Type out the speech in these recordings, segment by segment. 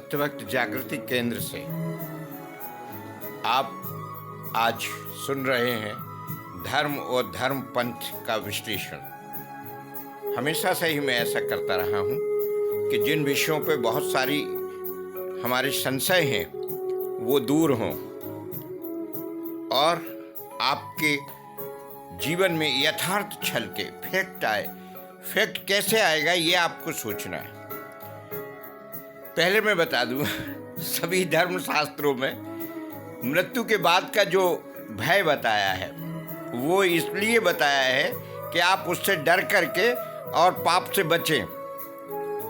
सत्यवक्त जागृति केंद्र से आप आज सुन रहे हैं धर्म और धर्म पंथ का विश्लेषण। हमेशा से ही मैं ऐसा करता रहा हूँ कि जिन विषयों पे बहुत सारी हमारे संशय हैं वो दूर हों और आपके जीवन में यथार्थ छलके फैक्ट आए। फैक्ट कैसे आएगा ये आपको सोचना है। पहले मैं बता दूं, सभी धर्म शास्त्रों में मृत्यु के बाद का जो भय बताया है वो इसलिए बताया है कि आप उससे डर करके और पाप से बचें।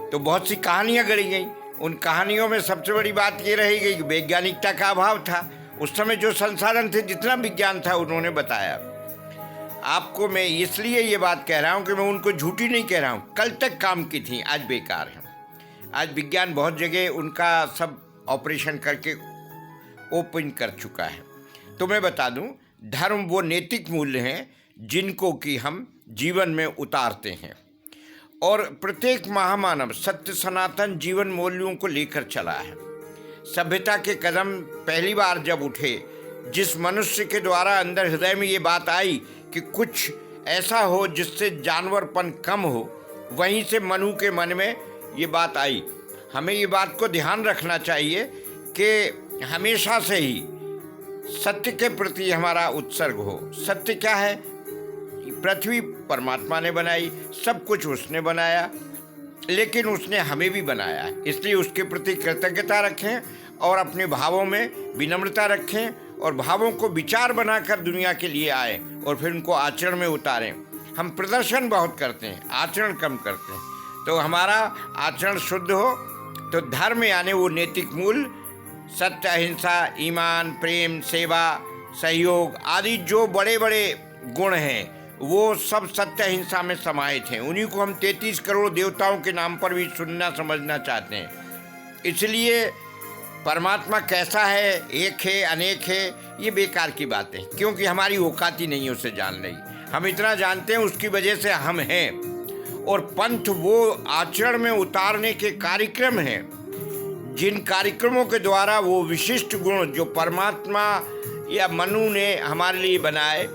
तो बहुत सी कहानियां गढ़ी गई। उन कहानियों में सबसे बड़ी बात ये रही गई कि वैज्ञानिकता का अभाव था। उस समय जो संसाधन थे, जितना विज्ञान था, उन्होंने बताया। आपको मैं इसलिए ये बात कह रहा हूँ कि मैं उनको झूठी नहीं कह रहा हूँ। कल तक काम की थी, आज बेकार है। आज विज्ञान बहुत जगह उनका सब ऑपरेशन करके ओपन कर चुका है। तो मैं बता दूं, धर्म वो नैतिक मूल्य हैं जिनको कि हम जीवन में उतारते हैं और प्रत्येक महामानव सत्य सनातन जीवन मूल्यों को लेकर चला है। सभ्यता के कदम पहली बार जब उठे, जिस मनुष्य के द्वारा अंदर हृदय में ये बात आई कि कुछ ऐसा हो जिससे जानवरपन कम हो, वहीं से मनु के मन में ये बात आई। हमें ये बात को ध्यान रखना चाहिए कि हमेशा से ही सत्य के प्रति हमारा उत्सर्ग हो। सत्य क्या है? पृथ्वी परमात्मा ने बनाई, सब कुछ उसने बनाया, लेकिन उसने हमें भी बनाया, इसलिए उसके प्रति कृतज्ञता रखें और अपने भावों में विनम्रता रखें और भावों को विचार बनाकर दुनिया के लिए आए और फिर उनको आचरण में उतारें। हम प्रदर्शन बहुत करते हैं, आचरण कम करते हैं। तो हमारा आचरण शुद्ध हो तो धर्म यानी वो नैतिक मूल्य, सत्य, अहिंसा, ईमान, प्रेम, सेवा, सहयोग आदि जो बड़े बड़े गुण हैं वो सब सत्य अहिंसा में समाहित हैं। उन्हीं को हम 33 करोड़ देवताओं के नाम पर भी सुनना समझना चाहते हैं। इसलिए परमात्मा कैसा है, एक है, अनेक है, ये बेकार की बात है, क्योंकि हमारी औकात ही नहीं है उसे जान रही। हम इतना जानते हैं, उसकी वजह से हम हैं। और पंथ वो आचरण में उतारने के कार्यक्रम हैं जिन कार्यक्रमों के द्वारा वो विशिष्ट गुण जो परमात्मा या मनु ने हमारे लिए बनाए,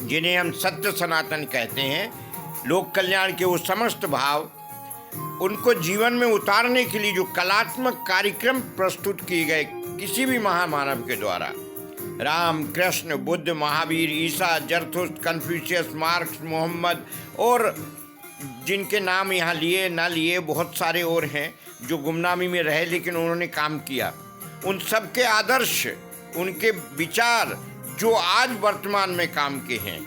जिन्हें हम सत्य सनातन कहते हैं, लोक कल्याण के वो समस्त भाव, उनको जीवन में उतारने के लिए जो कलात्मक कार्यक्रम प्रस्तुत किए गए किसी भी महामानव के द्वारा, राम, कृष्ण, बुद्ध, महावीर, ईसा, जरथुस्त, कन्फ्यूशियस, मार्क्स, मोहम्मद और जिनके नाम यहाँ लिए ना लिए बहुत सारे और हैं जो गुमनामी में रहे लेकिन उन्होंने काम किया, उन सब के आदर्श, उनके विचार जो आज वर्तमान में काम के हैं,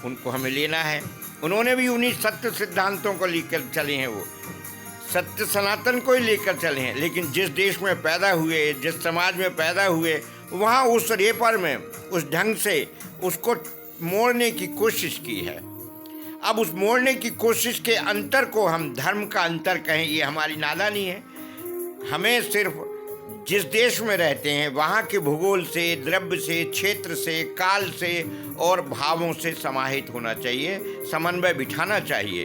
उनको हमें लेना है। उन्होंने भी उन्हीं सत्य सिद्धांतों को लेकर चले हैं, वो सत्य सनातन को ही लेकर चले हैं। लेकिन जिस देश में पैदा हुए, जिस समाज में पैदा हुए, वहाँ उस रेपर में उस ढंग से उसको मोड़ने की कोशिश की है। अब उस मोड़ने की कोशिश के अंतर को हम धर्म का अंतर कहें, ये हमारी नादानी है। हमें सिर्फ जिस देश में रहते हैं वहाँ के भूगोल से, द्रव्य से, क्षेत्र से, काल से और भावों से समाहित होना चाहिए, समन्वय बिठाना चाहिए।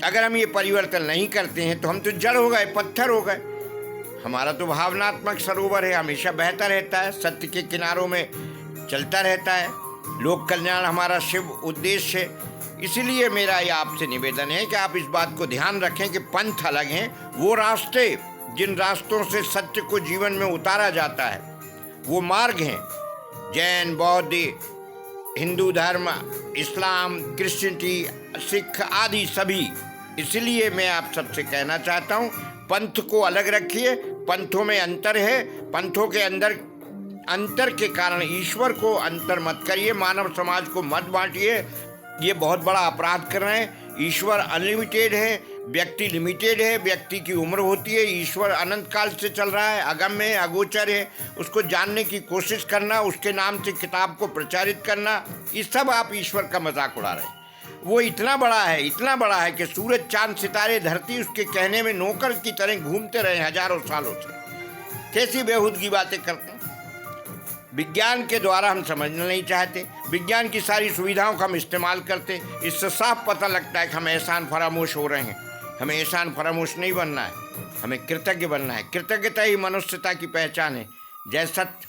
अगर हम ये परिवर्तन नहीं करते हैं तो हम तो जड़ हो गए, पत्थर हो गए। हमारा तो भावनात्मक सरोवर है, हमेशा बहता रहता है, सत्य के किनारों में चलता रहता है। लोक कल्याण हमारा शिव उद्देश्य है। इसीलिए मेरा ये आपसे निवेदन है कि आप इस बात को ध्यान रखें कि पंथ अलग हैं, वो रास्ते जिन रास्तों से सत्य को जीवन में उतारा जाता है वो मार्ग हैं, जैन, बौद्ध, हिंदू धर्म, इस्लाम, क्रिश्चियनिटी, सिख आदि सभी। इसलिए मैं आप सबसे कहना चाहता हूँ, पंथ को अलग रखिए। पंथों में अंतर है, पंथों के अंदर अंतर के कारण ईश्वर को अंतर मत करिए, मानव समाज को मत बांटिए। ये बहुत बड़ा अपराध कर रहे हैं। ईश्वर अनलिमिटेड है, व्यक्ति लिमिटेड है। व्यक्ति की उम्र होती है, ईश्वर अनंत काल से चल रहा है, अगम्य है, अगोचर है। उसको जानने की कोशिश करना, उसके नाम से किताब को प्रचारित करना, ये सब आप ईश्वर का मजाक उड़ा रहे हैं। वो इतना बड़ा है, इतना बड़ा है कि सूरज, चांद, सितारे, धरती उसके कहने में नौकर की तरह घूमते रहे हजारों सालों से। कैसी बेहूदगी बातें करते हैं। विज्ञान के द्वारा हम समझना नहीं चाहते, विज्ञान की सारी सुविधाओं का हम इस्तेमाल करते। इससे साफ पता लगता है कि हम एहसान फरामोश हो रहे हैं। हमें एहसान फरामोश नहीं बनना है। हमें कृतज्ञ बनना है। कृतज्ञता ही मनुष्यता की पहचान है। जय सत्य,